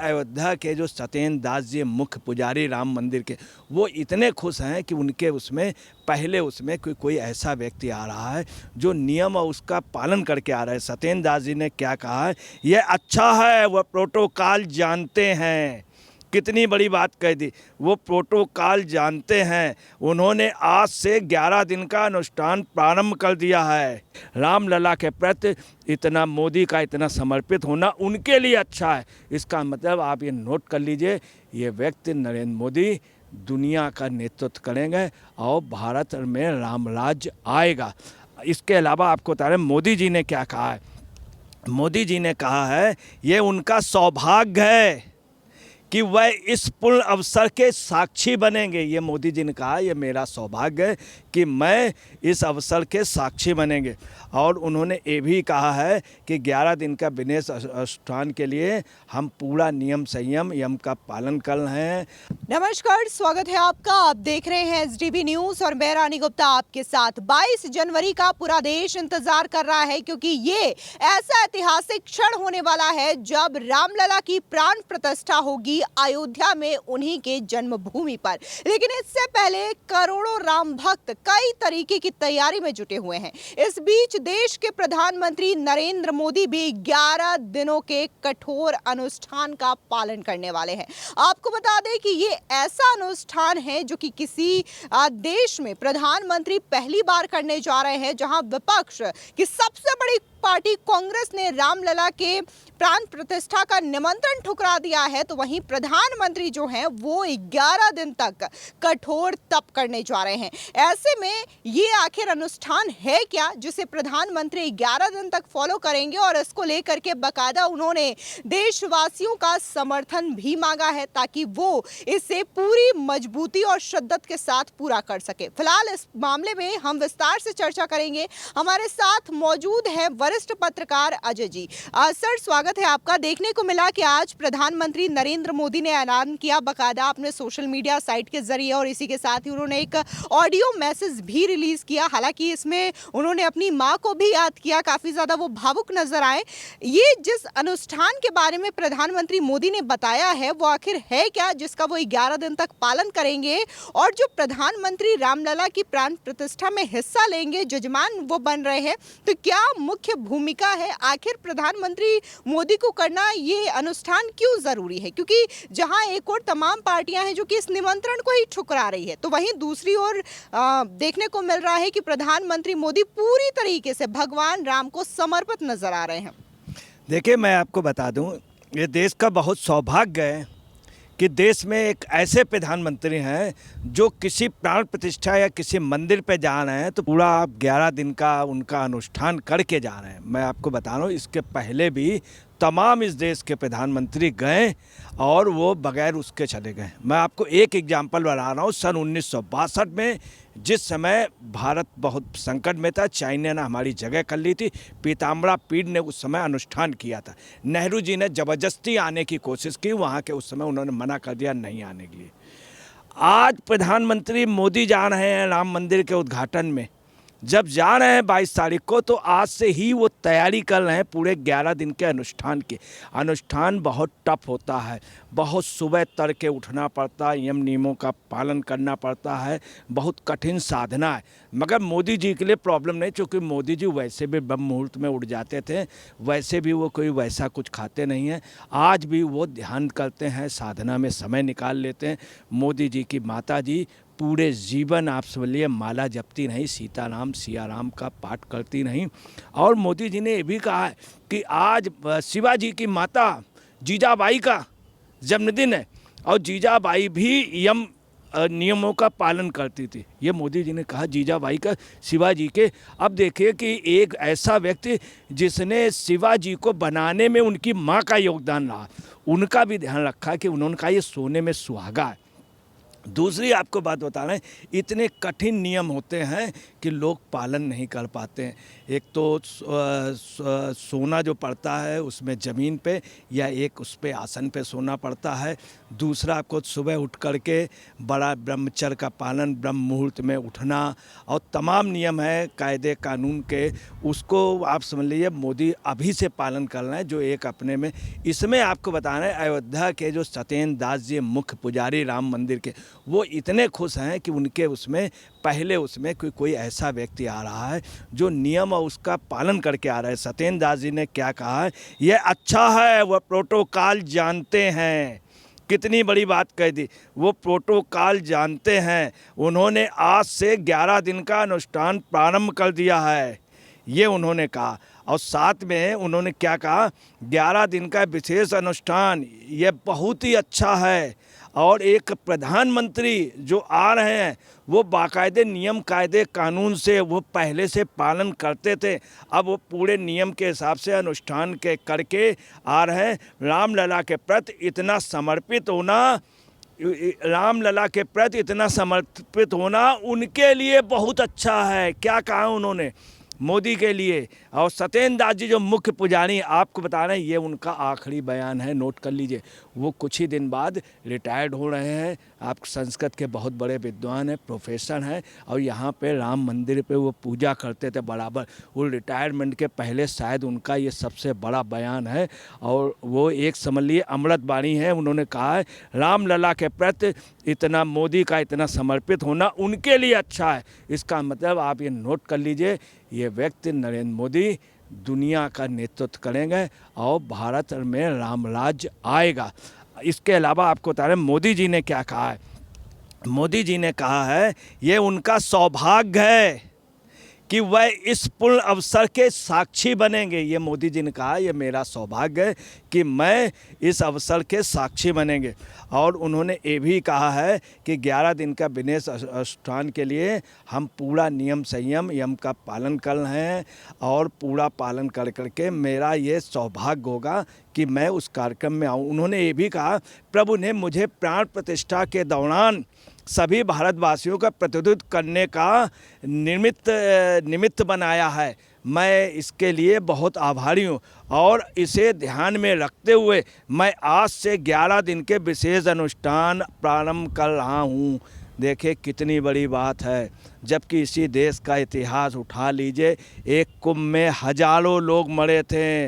अयोध्या के जो सत्येंद्र दास जी मुख्य पुजारी राम मंदिर के, वो इतने खुश हैं कि उनके उसमें पहले उसमें कोई ऐसा व्यक्ति आ रहा है जो नियम और उसका पालन करके आ रहा है। सत्येंद्र दास जी ने क्या कहा है, ये अच्छा है, वह प्रोटोकॉल जानते हैं। कितनी बड़ी बात कह दी, वो प्रोटोकॉल जानते हैं। उन्होंने आज से 11 दिन का अनुष्ठान प्रारंभ कर दिया है। रामलला के प्रति इतना मोदी का इतना समर्पित होना उनके लिए अच्छा है। इसका मतलब आप ये नोट कर लीजिए, ये व्यक्ति नरेंद्र मोदी दुनिया का नेतृत्व करेंगे और भारत में राम राज्य आएगा। इसके अलावा आपको बता रहे मोदी जी ने क्या कहा है। मोदी जी ने कहा है ये उनका सौभाग्य है कि वह इस पूर्ण अवसर के साक्षी बनेंगे। ये मोदी जी ने कहा ये मेरा सौभाग्य है कि मैं इस अवसर के साक्षी बनेंगे। और उन्होंने ये भी कहा है कि 11 दिन का विशेष अनुष्ठान के लिए हम पूरा नियम संयम यम का पालन कर रहे हैं। नमस्कार, स्वागत है आपका। आप देख रहे हैं एसडीबी न्यूज और मैं रानी गुप्ता आपके साथ। 22 जनवरी का पूरा देश इंतजार कर रहा है क्योंकि ये ऐसा ऐतिहासिक क्षण होने वाला है जब रामलला की प्राण प्रतिष्ठा होगी अयोध्या में, उन्हीं के जन्मभूमि पर। लेकिन इससे पहले करोड़ों राम भक्त कई तरीके की तैयारी में जुटे हुए हैं। इस बीच देश के प्रधानमंत्री नरेंद्र मोदी भी 11 दिनों के कठोर अनुष्ठान का पालन करने वाले हैं। आपको बता दें कि ये ऐसा अनुष्ठान है जो कि किसी देश में प्रधानमंत्री पहली बार करने जा रहे हैं, जहां विपक्ष की सबसे बड़ी पार्टी कांग्रेस ने रामलला के प्राण प्रतिष्ठा का निमंत्रण ठुकरा दिया है, तो वहीं प्रधानमंत्री जो हैं वो 11 दिन तक कठोर तप करने जा रहे हैं। ऐसे में ये आखिर अनुष्ठान है क्या जिसे प्रधानमंत्री 11 दिन तक फॉलो करेंगे, और इसको लेकर के बाकायदा उन्होंने देशवासियों का समर्थन भी मांगा है ताकि वो इसे पूरी मजबूती और शिद्दत के साथ पूरा कर सके। फिलहाल इस मामले में हम विस्तार से चर्चा करेंगे। हमारे साथ मौजूद है वरिष्ठ पत्रकार अजय जी। सर, स्वागत है आपका। देखने को मिला कि आज प्रधानमंत्री नरेंद्र मोदी ने ऐलान किया बाकायदा अपने सोशल मीडिया साइट के जरिए, और इसी के साथ ही उन्होंने एक ऑडियो मैसेज भी रिलीज किया। हालांकि इसमें उन्होंने अपनी मां को भी याद किया, काफी ज्यादा वो भावुक नजर आए। ये जिस अनुष्ठान के बारे में प्रधानमंत्री मोदी ने बताया है वो आखिर है क्या जिसका वो 11 दिन तक पालन करेंगे, और जो प्रधानमंत्री रामलला की प्राण प्रतिष्ठा में हिस्सा लेंगे, जजमान वो बन रहे हैं, तो क्या मुख्य भूमिका है? आखिर प्रधानमंत्री मोदी को करना ये अनुष्ठान क्यों जरूरी है? क्योंकि जहां एक और तमाम पार्टियां हैं जो कि इस निमंत्रण को ही ठुकरा रही है, तो वहीं दूसरी ओर देखने को मिल रहा है कि प्रधानमंत्री मोदी पूरी तरीके से भगवान राम को समर्पित नजर आ रहे हैं। देखिए, मैं आपको बता दूं, ये देश का बहुत सौभाग्य है कि देश में एक ऐसे प्रधानमंत्री हैं जो किसी प्राण प्रतिष्ठा या किसी मंदिर पे जा रहे हैं तो पूरा 11 दिन का उनका अनुष्ठान करके जा रहे हैं। मैं आपको बता रहा हूँ, इसके पहले भी तमाम इस देश के प्रधानमंत्री गए और वो बगैर उसके चले गए। मैं आपको एक एग्जांपल बता रहा हूँ। सन 1962 में जिस समय भारत बहुत संकट में था, चाइना ने हमारी जगह कर ली थी, पीताम्बरा पीठ ने उस समय अनुष्ठान किया था। नेहरू जी ने ज़बरदस्ती आने की कोशिश की, वहाँ के उस समय उन्होंने मना कर दिया नहीं आने के लिए। आज प्रधानमंत्री मोदी जा रहे हैं राम मंदिर के उद्घाटन में। जब जा रहे हैं 22 तारीख को, तो आज से ही वो तैयारी कर रहे हैं पूरे 11 दिन के अनुष्ठान की। अनुष्ठान बहुत टफ होता है, बहुत सुबह तड़के उठना पड़ता है, नियम नियमों का पालन करना पड़ता है, बहुत कठिन साधना है। मगर मोदी जी के लिए प्रॉब्लम नहीं, क्योंकि मोदी जी वैसे भी ब्रह्म मुहूर्त में उठ जाते थे, वैसे भी वो कोई वैसा कुछ खाते नहीं हैं। आज भी वो ध्यान करते हैं, साधना में समय निकाल लेते हैं। मोदी जी की माता जी पूरे जीवन आप समझ लिए माला जपती नहीं, सीताराम सियाराम का पाठ करती नहीं। और मोदी जी ने ये भी कहा है कि आज शिवाजी की माता जीजाबाई का जन्मदिन है और जीजाबाई भी यम नियमों का पालन करती थी। ये मोदी जी ने कहा जीजाबाई का, शिवाजी के। अब देखिए कि एक ऐसा व्यक्ति जिसने शिवाजी को बनाने में उनकी माँ का योगदान रहा, उनका भी ध्यान रखा कि उन्होंने कहा ये सोने में सुहागा है। दूसरी आपको बात बता रहे हैं, इतने कठिन नियम होते हैं कि लोग पालन नहीं कर पाते हैं। एक तो सोना जो पड़ता है उसमें ज़मीन पे या एक उस पे आसन पे सोना पड़ता है। दूसरा आपको सुबह उठ करके बड़ा ब्रह्मचर्य का पालन, ब्रह्म मुहूर्त में उठना और तमाम नियम है कायदे कानून के, उसको आप समझ लीजिए मोदी अभी से पालन कर रहे हैं, जो एक अपने में। इसमें आपको बता रहे हैं अयोध्या के जो सत्येंद्र दास जी मुख्य पुजारी राम मंदिर के, वो इतने खुश हैं कि उनके उसमें पहले उसमें कोई ऐसा व्यक्ति आ रहा है जो नियम और उसका पालन करके आ रहा है। सत्येंद्र दास जी ने क्या कहा है, ये अच्छा है, वह प्रोटोकॉल जानते हैं। कितनी बड़ी बात कह दी, वो प्रोटोकॉल जानते हैं। उन्होंने आज से 11 दिन का अनुष्ठान प्रारंभ कर दिया है, ये उन्होंने कहा। और साथ में उन्होंने क्या कहा, 11 दिन का विशेष अनुष्ठान ये बहुत ही अच्छा है। और एक प्रधानमंत्री जो आ रहे हैं वो बाकायदे नियम कायदे कानून से वो पहले से पालन करते थे, अब वो पूरे नियम के हिसाब से अनुष्ठान के करके आ रहे हैं। रामलला के प्रति इतना समर्पित होना, रामलला के प्रति इतना समर्पित होना उनके लिए बहुत अच्छा है। क्या कहा उन्होंने मोदी के लिए। और सत्येंद्र दास जी जो मुख्य पुजारी आपको बता रहे हैं, ये उनका आखिरी बयान है, नोट कर लीजिए। वो कुछ ही दिन बाद रिटायर्ड हो रहे हैं। आप संस्कृत के बहुत बड़े विद्वान हैं, प्रोफेसर हैं, और यहाँ पे राम मंदिर पे वो पूजा करते थे बराबर। वो रिटायरमेंट के पहले शायद उनका ये सबसे बड़ा बयान है। और वो एक समझ लिए अमृत वाणी है। उन्होंने कहा है रामलला के प्रति इतना मोदी का इतना समर्पित होना उनके लिए अच्छा है। इसका मतलब आप ये नोट कर लीजिए, ये व्यक्ति नरेंद्र मोदी दुनिया का नेतृत्व करेंगे और भारत में रामराज्य आएगा। इसके अलावा आपको बता रहे हैं मोदी जी ने क्या कहा है। मोदी जी ने कहा है ये उनका सौभाग्य है कि वह इस पूर्ण अवसर के साक्षी बनेंगे। ये मोदी जी ने कहा ये मेरा सौभाग्य है कि मैं इस अवसर के साक्षी बनेंगे। और उन्होंने ये भी कहा है कि 11 दिन का विशेष अनुष्ठान के लिए हम पूरा नियम संयम यम का पालन कर रहे हैं और पूरा पालन कर करके मेरा ये सौभाग्य होगा कि मैं उस कार्यक्रम में आऊँ। उन्होंने ये भी कहा प्रभु ने मुझे प्राण प्रतिष्ठा के दौरान सभी भारतवासियों का प्रतिनिधित्व करने का निमित्त बनाया है। मैं इसके लिए बहुत आभारी हूँ और इसे ध्यान में रखते हुए मैं आज से 11 दिन के विशेष अनुष्ठान प्रारंभ कर रहा हूँ। देखिए कितनी बड़ी बात है। जबकि इसी देश का इतिहास उठा लीजिए, एक कुंभ में हजारों लोग मरे थे,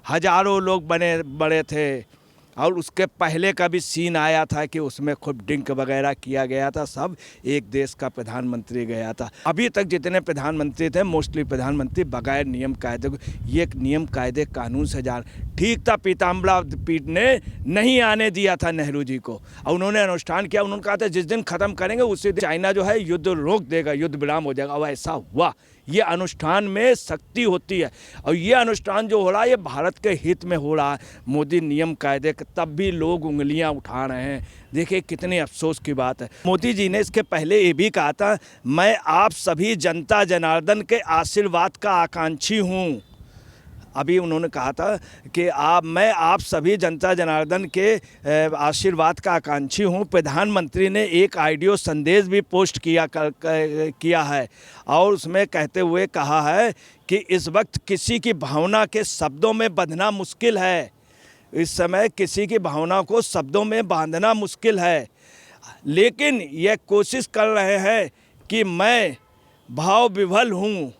हजारों लोग मरे थे। और उसके पहले का भी सीन आया था कि उसमें खूब ड्रिंक वगैरह किया गया था, सब एक देश का प्रधानमंत्री गया था। अभी तक जितने प्रधानमंत्री थे मोस्टली प्रधानमंत्री बगैर नियम कायदे, ये नियम कायदे कानून से जान। ठीक था, पीताम्बरा पीठ ने नहीं आने दिया था नेहरू जी को और उन्होंने अनुष्ठान किया। उन्होंने कहा था जिस दिन ख़त्म करेंगे उसी दिन चाइना जो है युद्ध रोक देगा, युद्ध विराम हो जाएगा। और ऐसा हुआ। ये अनुष्ठान में शक्ति होती है और ये अनुष्ठान जो हो रहा है ये भारत के हित में हो रहा है। मोदी नियम कायदे के तब भी लोग उंगलियां उठा रहे हैं। देखिए कितने अफसोस की बात है। मोदी जी ने इसके पहले ये भी कहा था मैं आप सभी जनता जनार्दन के आशीर्वाद का आकांक्षी हूँ। अभी उन्होंने कहा था कि मैं आप सभी जनता जनार्दन के आशीर्वाद का आकांक्षी हूँ। प्रधानमंत्री ने एक ऑडियो संदेश भी पोस्ट किया है और उसमें कहते हुए कहा है कि इस वक्त किसी की भावना के शब्दों में बंधना मुश्किल है। इस समय किसी की भावना को शब्दों में बांधना मुश्किल है, लेकिन यह कोशिश कर रहे हैं कि मैं भाव विभल हूँ।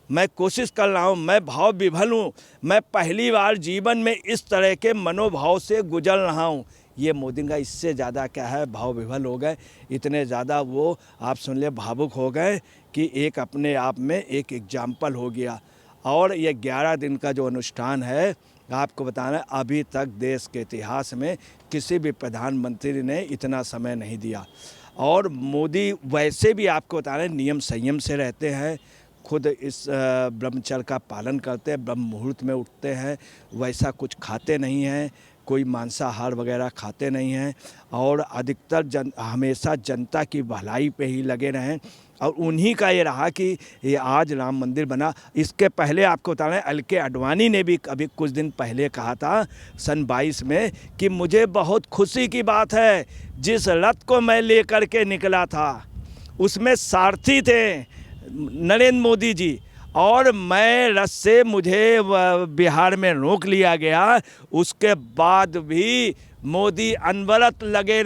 मैं कोशिश कर रहा हूँ, मैं भाव विभल हूँ। मैं पहली बार जीवन में इस तरह के मनोभाव से गुजर रहा हूँ। ये मोदी का इससे ज़्यादा क्या है, भाव विभल हो गए, इतने ज़्यादा वो आप सुन ले भावुक हो गए कि एक अपने आप में एक एग्जाम्पल हो गया। और ये 11 दिन का जो अनुष्ठान है आपको बताना, अभी तक देश के इतिहास में किसी भी प्रधानमंत्री ने इतना समय नहीं दिया। और मोदी वैसे भी आपको बता रहे नियम संयम से रहते हैं, खुद इस ब्रह्मचर्य का पालन करते हैं, ब्रह्म मुहूर्त में उठते हैं, वैसा कुछ खाते नहीं हैं, कोई मांसाहार वगैरह खाते नहीं हैं और अधिकतर हमेशा जनता की भलाई पे ही लगे रहें। और उन्हीं का ये रहा कि ये आज राम मंदिर बना। इसके पहले आपको बता रहे हैं एल.के. आडवाणी ने भी अभी कुछ दिन पहले कहा था सन 22 में कि मुझे बहुत खुशी की बात है, जिस रथ को मैं लेकर के निकला था उसमें सारथी थे नरेंद्र मोदी जी, और मैं रथ से मुझे बिहार में रोक लिया गया, उसके बाद भी मोदी अनवरत लगे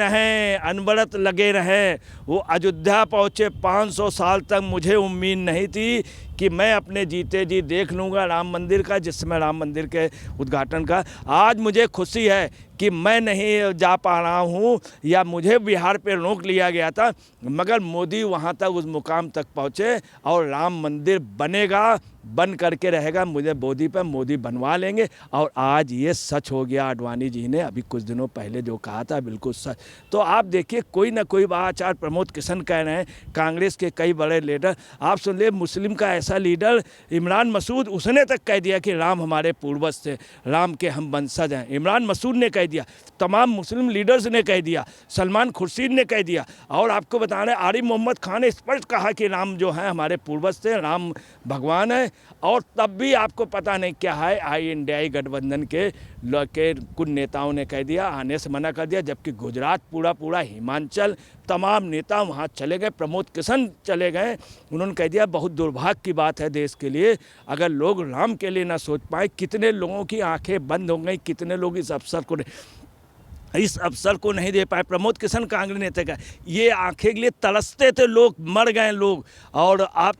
रहें। वो अयोध्या पहुँचे 500 साल तक मुझे उम्मीद नहीं थी कि मैं अपने जीते जी देख लूँगा राम मंदिर का, जिसमें राम मंदिर के उद्घाटन का। आज मुझे खुशी है कि मैं नहीं जा पा रहा हूँ या मुझे बिहार पे रोक लिया गया था, मगर मोदी वहाँ तक उस मुकाम तक पहुँचे और राम मंदिर बनेगा, बन करके रहेगा। मुझे मोदी बनवा लेंगे। और आज ये सच हो गया। आडवाणी जी ने अभी कुछ दिनों पहले जो कहा था बिल्कुल सच। तो आप देखिए कोई ना कोई आचार्य प्रमोद किशन कह रहे हैं, कांग्रेस के कई बड़े लीडर, आप सुन ले मुस्लिम का ऐसा लीडर इमरान मसूद, उसने तक कह दिया कि राम हमारे पूर्वज थे, राम के हम वंशज हैं। इमरान मसूद ने कह दिया, तमाम मुस्लिम लीडर्स ने कह दिया, सलमान खुर्शीद ने कह दिया। और आपको बता रहे आरिफ मोहम्मद खान ने स्पष्ट कहा कि राम जो है हमारे पूर्वज थे, राम भगवान है। और तब भी आपको पता नहीं क्या है, इंडियाई गठबंधन के कुछ नेताओं ने कह दिया, आने से मना कर दिया, जबकि गुजरात पूरा हिमाचल तमाम नेता वहाँ चले गए, प्रमोद किशन चले गए। उन्होंने कह दिया बहुत दुर्भाग्य की बात है देश के लिए अगर लोग राम के लिए ना सोच पाए। कितने लोगों की आंखें बंद हो गई, कितने लोग इस अवसर को नहीं दे पाए। प्रमोद किशन कांग्रेस नेता का ये आंखें के लिए तरसते थे, लोग मर गए लोग, और आप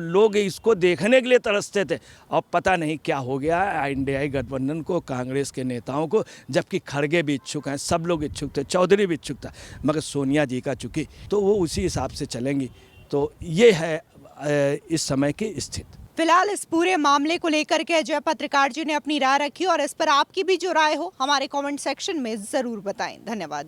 लोग इसको देखने के लिए तरसते थे। और पता नहीं क्या हो गया इंडियाई गठबंधन को, कांग्रेस के नेताओं को, जबकि खड़गे भी इच्छुक हैं, सब लोग इच्छुक थे, चौधरी भी इच्छुक था, मगर सोनिया जी का चुकी तो वो उसी हिसाब से चलेंगी। तो ये है इस समय की स्थिति। फिलहाल इस पूरे मामले को लेकर के अजय पत्रकार जी ने अपनी राय रखी और इस पर आपकी भी जो राय हो हमारे कमेंट सेक्शन में जरूर बताएं। धन्यवाद।